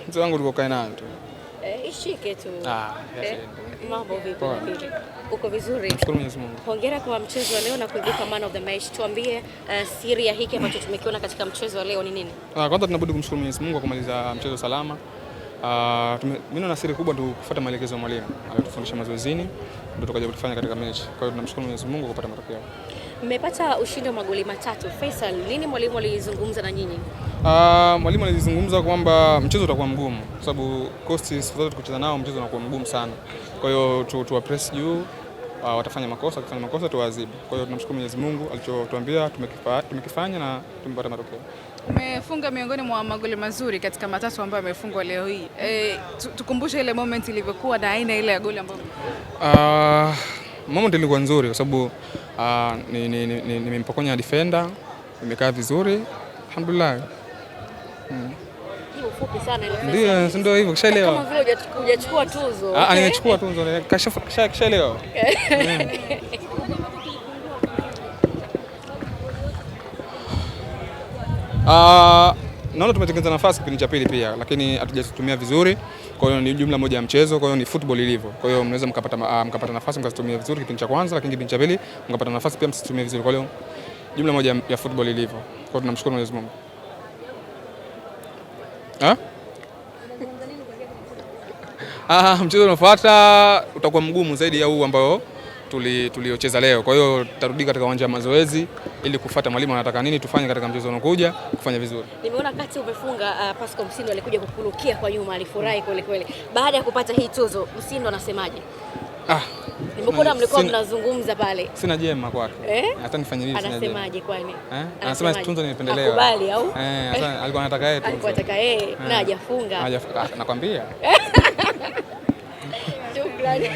Mzee wangu ulikokae nayo tu. Ishike tu. Mambo vipi lakini? Uko vizuri? Nashukuru Mwenyezi Mungu. Hongera kwa mchezo wa leo na kuibuka man of the match. Tuambie siri ya hiki ambacho tumekiona katika mchezo wa leo ni nini? Kwanza tunabudi kumshukuru Mwenyezi Mungu kwa kumaliza mchezo salama. Mimi na siri kubwa tu kufuata maelekezo ya mwalimu. Alitufundisha mazoezini ndio tukaja kufanya katika mechi. Kwa hiyo tunamshukuru Mwenyezi Mungu kwa kupata matokeo. Mmepata ushindi wa magoli 3. Faisal, nini mwalimu alizungumza na nyinyi? Mwalimu alizungumza kwamba mchezo utakuwa mgumu kwa sababu Coast siku zote tukicheza nao mchezo unakuwa mgumu sana. Kwa hiyo tuwa press juu, watafanya makosa, kufanya makosa tuwaadhibu. Kwa hiyo tunamshukuru Mwenyezi Mungu alichotuambia tumekifanya na tumepata matokeo. Umefunga miongoni mwa magoli mazuri katika 3 ambayo amefungwa leo hii. Tukumbushe ile moment ilivyokuwa na aina ile ya goli ambayo moment ilikuwa nzuri kwa sababu nimempokonya defender, nimekaa vizuri. Alhamdulillah. Hiyo fupi sana ile. Ndio hivyo kishaelewa. Kama vile hujachukua tuzo. Nimechukua tuzo. Kishaelewa. Naona tumetengeneza nafasi kipindi cha pili pia lakini hatujatumia vizuri. Kwa hiyo ni jumla moja ya mchezo, kwa hiyo ni football ilivyo. Kwa hiyo mnaweza mkapata nafasi mkazitumia vizuri kipindi cha kwanza lakini kipindi cha pili mkapata nafasi pia msitumie vizuri. Kwa hiyo jumla moja ya football ilivyo. Kwa hiyo tunamshukuru Mwenyezi Mungu. Mchezo unaofuata utakuwa mgumu zaidi ya huu ambao tuliocheza leo. Kwa hiyo tutarudi katika uwanja wa mazoezi ili kufuata mwalimu anataka nini tufanye katika mchezo unaokuja kufanya vizuri. Nimeona kati umefunga Pascal Msindo alikuja kukurukia kwa nyuma, alifurahi kweli kweli. Baada ya kupata hii tuzo, Msindo anasemaje? Nimekuona mlikuwa mnazungumza pale. Sina jema kwake. Hata nifanye nini sina jema. Anasemaje kwani? Anasema tunzo nimependelewa. Akubali au? Alikuwa anataka yeye tu. Alikuwa anataka yeye na hajafunga. Nakwambia. Shukrani.